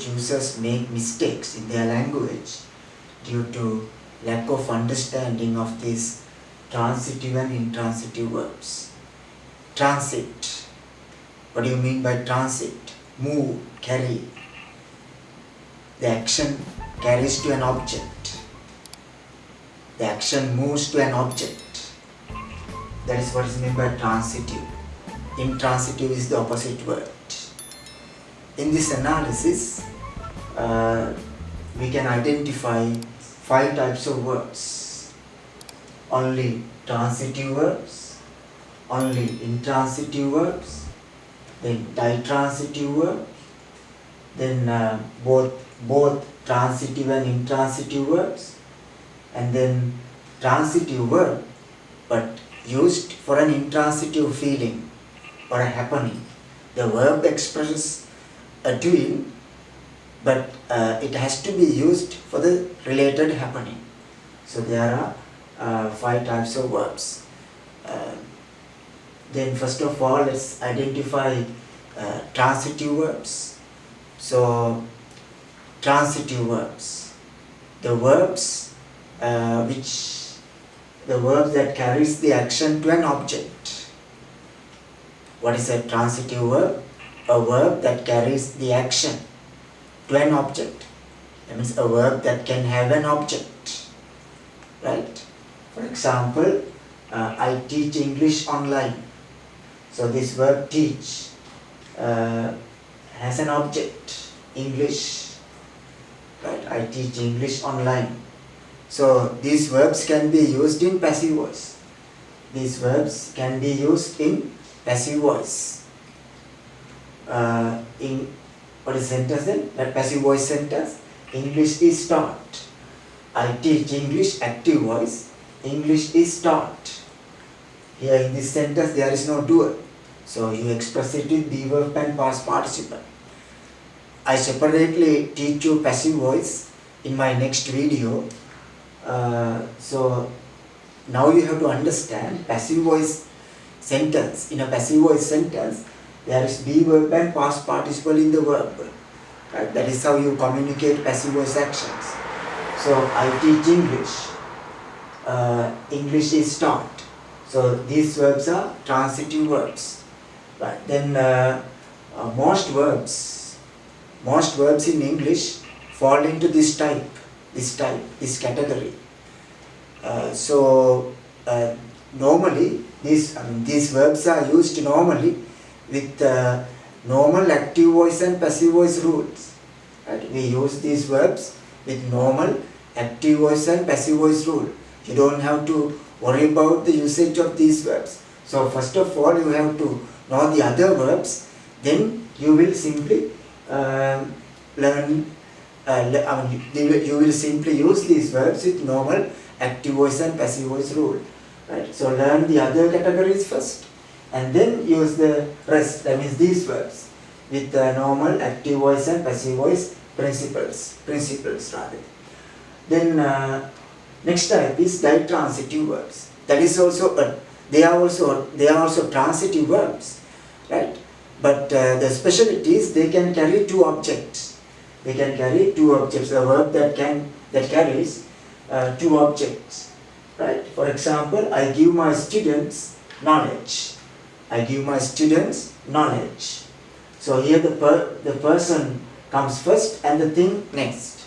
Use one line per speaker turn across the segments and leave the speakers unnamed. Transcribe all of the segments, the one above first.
language users make mistakes in their language due to lack of understanding of these transitive and intransitive verbs. Transit. What do you mean by transit? Move, carry. The action carries to an object. The action moves to an object. That is what is meant by transitive. Intransitive is the opposite word. In this analysis, we can identify 5 types of verbs. Only transitive verbs, only intransitive verbs, then ditransitive verbs, then both transitive and intransitive verbs, and then transitive verb but used for an intransitive feeling or a happening. The verb expresses a doing, but it has to be used for the related happening. So there are 5 types of verbs. Then first of all, let's identify transitive verbs. So transitive verbs, the verbs that carries the action to an object. What is a transitive verb? A verb that carries the action to an object. That means a verb that can have an object, right? For example, I teach English online. So this verb teach has an object, English, right? I teach English online. So these verbs can be used in passive voice. These verbs can be used in passive voice. In what is sentence then? That passive voice sentence. English is taught. I teach English, active voice. English is taught. Here in this sentence there is no doer. So you express it with be verb and past participle. I separately teach you passive voice in my next video. So now you have to understand passive voice sentence. In a passive voice sentence, there is be verb and past participle in the verb. Right? That is how you communicate passive voice actions. So I teach English. English is taught. So these verbs are transitive verbs. Right. Then most verbs in English fall into this category. Normally these verbs are used normally with normal active voice and passive voice rules. Right? We use these verbs with normal active voice and passive voice rule. You don't have to worry about the usage of these verbs. So first of all, you have to know the other verbs, then you will simply you will simply use these verbs with normal active voice and passive voice rule. Right? So learn the other categories first, and then use the rest, that means these verbs, with normal active voice and passive voice principles rather. Then next type is ditransitive verbs. That is also they are also transitive verbs, right? But the specialty is they can carry 2 objects. They can carry 2 objects. A verb that carries 2 objects, right? For example, I give my students knowledge. I give my students knowledge. So here the person comes first and the thing next.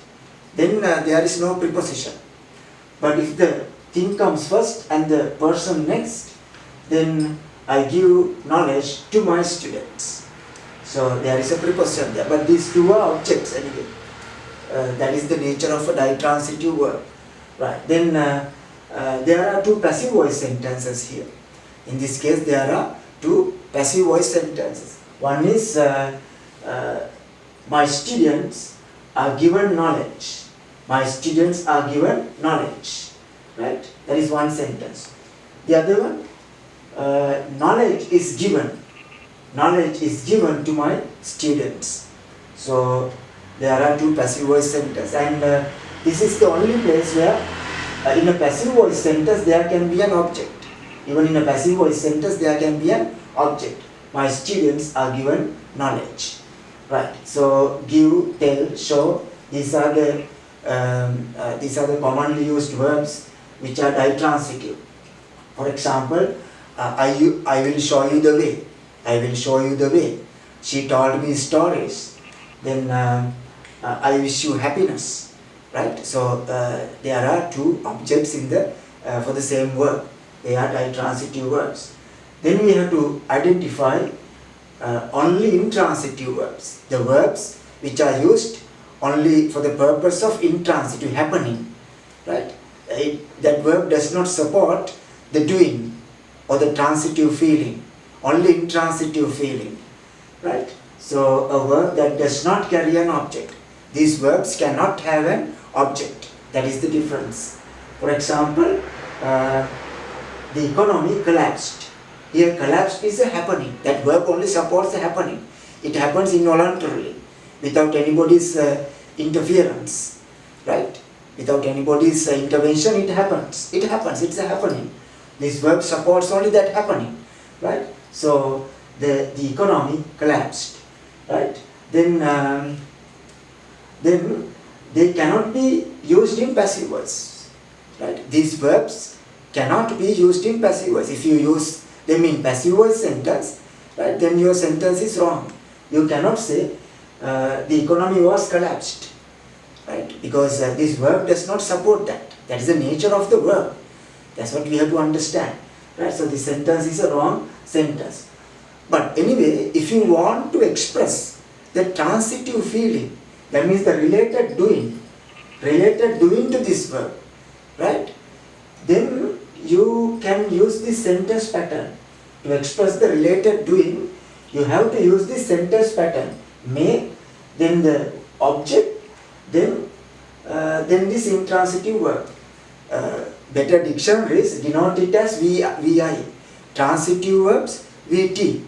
Then there is no preposition. But if the thing comes first and the person next, then I give knowledge to my students. So there is a preposition there. But these 2 are objects anyway. That is the nature of a ditransitive verb. Right. Then there are 2 passive voice sentences here. In this case, there are 2 passive voice sentences. One is my students are given knowledge. My students are given knowledge. Right? That is one sentence. The other one, knowledge is given. Knowledge is given to my students. So there are 2 passive voice sentences, and this is the only place where in a passive voice sentence there can be an object. Even in a passive voice sentence there can be an object. My students are given knowledge. right? So give, tell, show, these are the commonly used verbs which are ditransitive. For example, I will show you the way. I will show you the way. She told me stories. Then I wish you happiness. Right? So there are two objects in the for the same verb. They are ditransitive verbs. Then we have to identify only intransitive verbs. The verbs which are used only for the purpose of intransitive happening. Right? That verb does not support the doing or the transitive feeling, only intransitive feeling, right? So a verb that does not carry an object. These verbs cannot have an object. That is the difference. For example, the economy collapsed. Here collapsed is a happening. That verb only supports the happening. It happens involuntarily, without anybody's interference, right? Without anybody's intervention, it happens. It happens. It's a happening. This verb supports only that happening, right? So the economy collapsed, right? Then they cannot be used in passive voice, right? These verbs cannot be used in passive voice. If you use them in passive voice sentence, right, then your sentence is wrong. You cannot say the economy was collapsed, right? Because this verb does not support that. That is the nature of the verb. That's what we have to understand, right? So the sentence is a wrong sentence. But anyway, if you want to express the transitive feeling, that means the related doing to this verb, right? Then you can use this sentence pattern. To express the related doing, you have to use this sentence pattern. Make, then the object, then this intransitive verb. Better dictionaries denote it as Vi. Transitive verbs, Vti,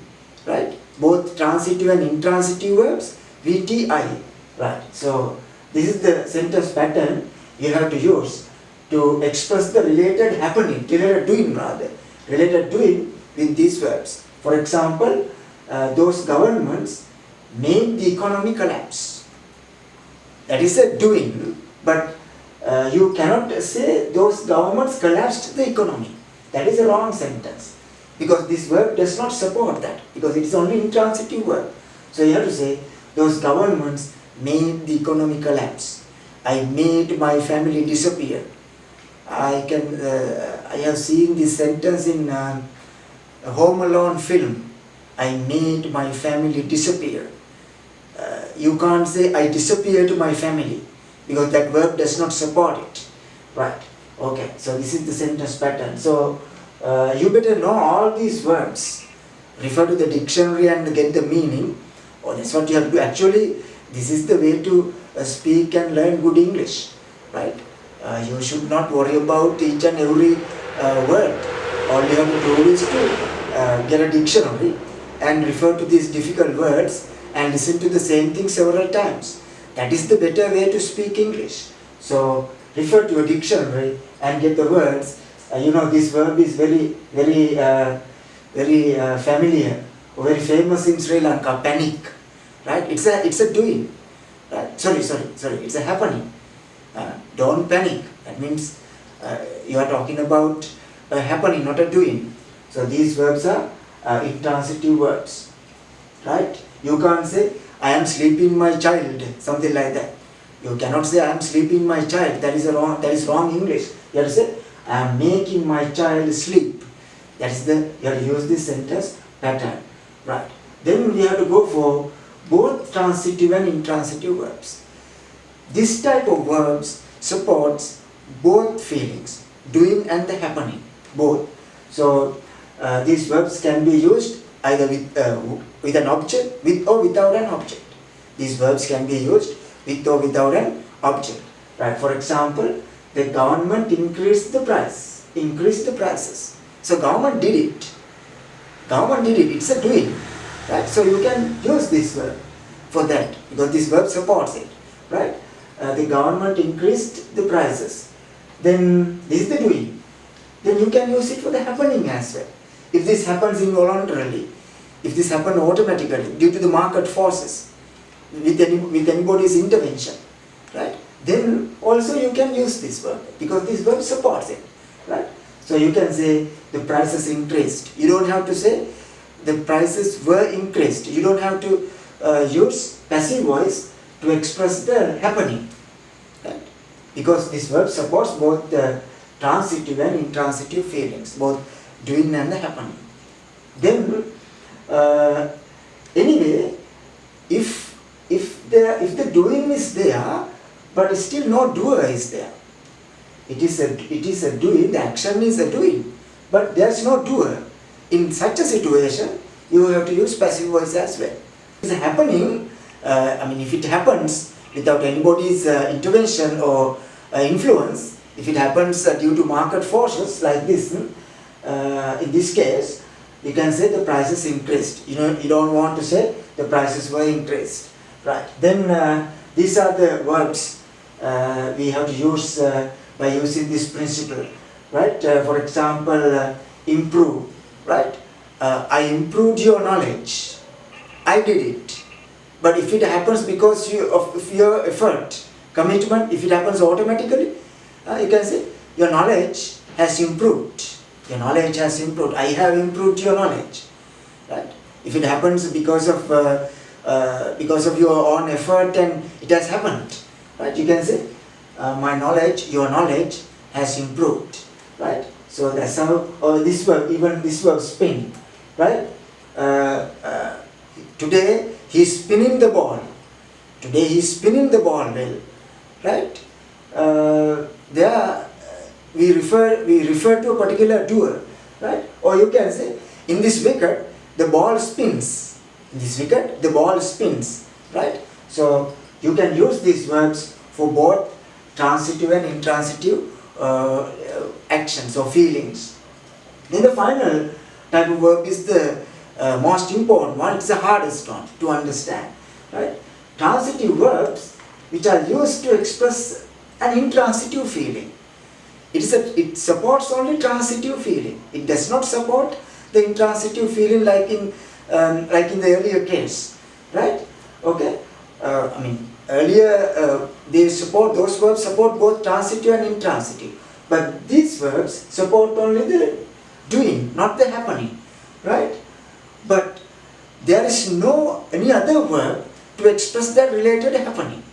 right? Both transitive and intransitive verbs, Vti, right? So this is the sentence pattern you have to use to express the related happening, related doing with these verbs. For example, those governments made the economy collapse. That is a doing, but you cannot say those governments collapsed the economy. That is a wrong sentence, because this verb does not support that, because it is only intransitive verb. So you have to say those governments made the economy collapse. I made my family disappear. I have seen this sentence in a Home Alone film. I made my family disappear. You can't say I disappeared my family, because that verb does not support it, right? Okay, so this is the sentence pattern. So you better know all these verbs, refer to the dictionary and get the meaning. Oh, that's what you have to do. Actually, this is the way to speak and learn good English, right? You should not worry about each and every word. All you have to do is to get a dictionary and refer to these difficult words and listen to the same thing several times. That is the better way to speak English. So refer to a dictionary and get the words. This verb is very familiar or very famous in Sri Lanka. Panic, right? It's a doing, right? Sorry. It's a happening. Don't panic. That means you are talking about a happening, not a doing. So these verbs are intransitive verbs, right? You can't say I am sleeping my child, something like that. You cannot say I am sleeping my child. That is wrong English. You have to say I am making my child sleep. You have to use this sentence pattern, right? Then we have to go for both transitive and intransitive verbs. This type of verbs supports both feelings, doing and the happening, both. So these verbs can be used either with an object, with or without an object. These verbs can be used with or without an object, right? For example, the government increased the prices. So government did it. It's a doing, right? So you can use this verb for that, because this verb supports it, right? The government increased the prices. Then this is the doing. Then you can use it for the happening as well. If this happens involuntarily, if this happens automatically due to the market forces, with anybody's intervention, right? Then also you can use this verb because this verb supports it, right? So you can say the prices increased. You don't have to say the prices were increased. You don't have to use passive voice to express the happening, right? Because this verb supports both the transitive and intransitive feelings, both doing and the happening. Then anyway, if the doing is there, but still no doer is there. It is a doing, the action is a doing, but there is no doer. In such a situation, you have to use passive voice as well. It's happening, if it happens without anybody's intervention or influence, if it happens due to market forces like this, in this case, you can say the prices increased. You don't want to say the prices were increased, right? Then these are the verbs we have to use by using this principle, right? For example, improve, right? I improved your knowledge. I did it. But if it happens because of your effort, commitment, if it happens automatically, you can say your knowledge has improved. Your knowledge has improved. I have improved your knowledge, right? If it happens because of your own effort and it has happened, right? You can say your knowledge has improved, right? So that's how this verb, even this verb spin, right? Today he is spinning the ball. Today he is spinning the ball well, right? There we refer to a particular doer, right? Or you can say, in this wicket the ball spins. In this wicket the ball spins, right? So you can use these verbs for both transitive and intransitive actions or feelings. Then the final type of verb is the most important one. It's the hardest one to understand, right? Transitive verbs which are used to express an intransitive feeling. It supports only transitive feeling. It does not support the intransitive feeling like in the earlier case, right? Okay. Earlier those verbs support both transitive and intransitive, but these verbs support only the doing, not the happening, right? But there is no any other verb to express that related happening.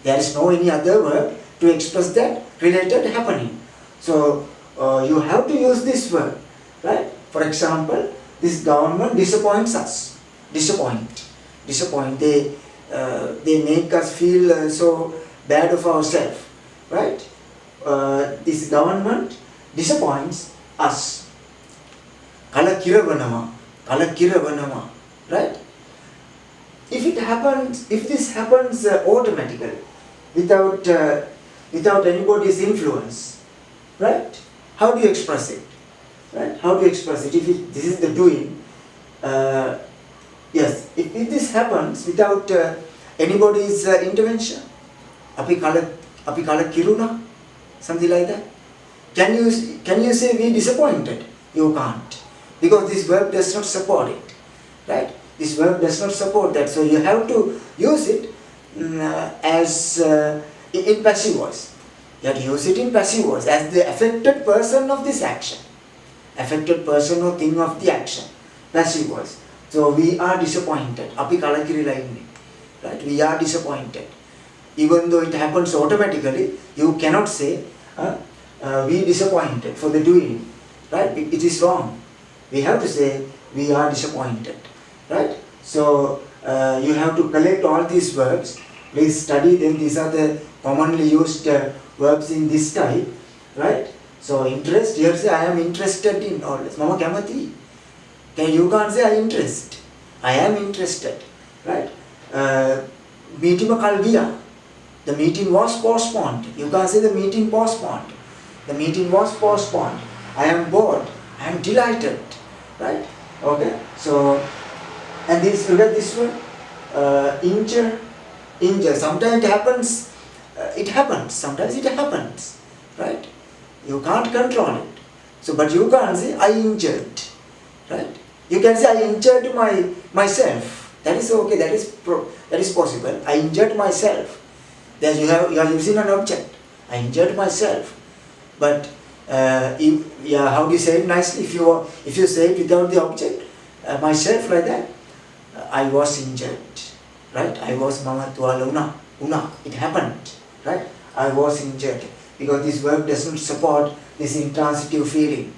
There is no any other verb to express that related happening. So you have to use this verb, right? For example, this government disappoints us. Disappoint. They make us feel so bad of ourselves, right? This government disappoints us. Kalakiravanama, right? If this happens automatically, without anybody's influence, right? How do you express it? Right? How do you express it? If this is the doing, yes. If this happens without anybody's intervention, api kala kiruna, something like that. Can you say we disappointed? You can't, because this verb does not support it, right? This verb does not support that, so you have to use it as in passive voice. You have to use it in passive voice as the affected person of this action, affected person or thing of the action, passive voice. So we are disappointed. Api kalakirila inni, right? We are disappointed. Even though it happens automatically, you cannot say we disappointed for the doing, right? It is wrong. We have to say we are disappointed, right? So you have to collect all these verbs. Please study them. These are the commonly used verbs in this type, right? So interest, here say I am interested in, or mama kamati. You can't say I interest. I am interested, right? Meeting kalgiya. The meeting was postponed. You can't say the meeting postponed. The meeting was postponed. I am bored. I am delighted, right? Okay. So, and this, look at this one. Injure. Sometimes it happens. It happens. Sometimes it happens, right? You can't control it. So, but you can't say I injured, right? You can say I injured myself. That is okay, that is possible. I injured myself. There you are using an object. I injured myself. But how do you say it nicely? If you say it without the object, myself like that, I was injured, right? I was mama tuala una. It happened, right? I was injured, because this verb doesn't support this intransitive feeling,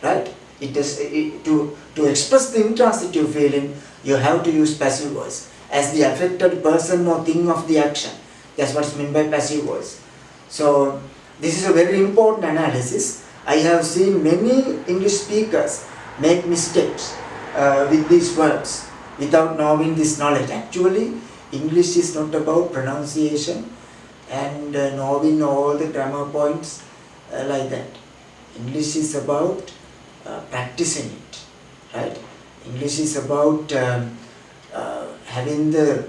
right? To express the intransitive feeling, you have to use passive voice as the affected person or thing of the action. That's what's meant by passive voice. So this is a very important analysis. I have seen many English speakers make mistakes with these verbs without knowing this knowledge. Actually, English is not about pronunciation and knowing all the grammar points like that. English is about practicing it, right? English is about having the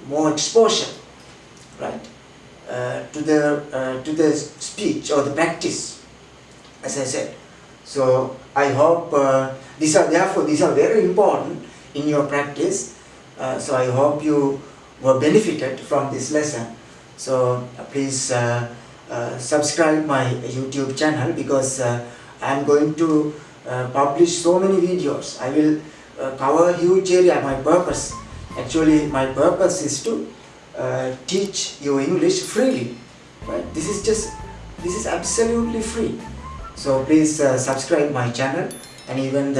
more exposure, right, to the speech or the practice, as I said. So I hope these are very important in your practice. So I hope you were benefited from this lesson. So please subscribe my YouTube channel, because I am going to publish so many videos. I will cover a huge area. My purpose is to teach you English freely, right? This is absolutely free. So please subscribe my channel, and even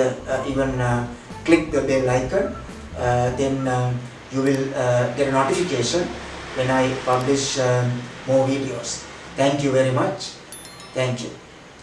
click the bell icon. Then you will get a notification when I publish more videos. Thank you very much. Thank you.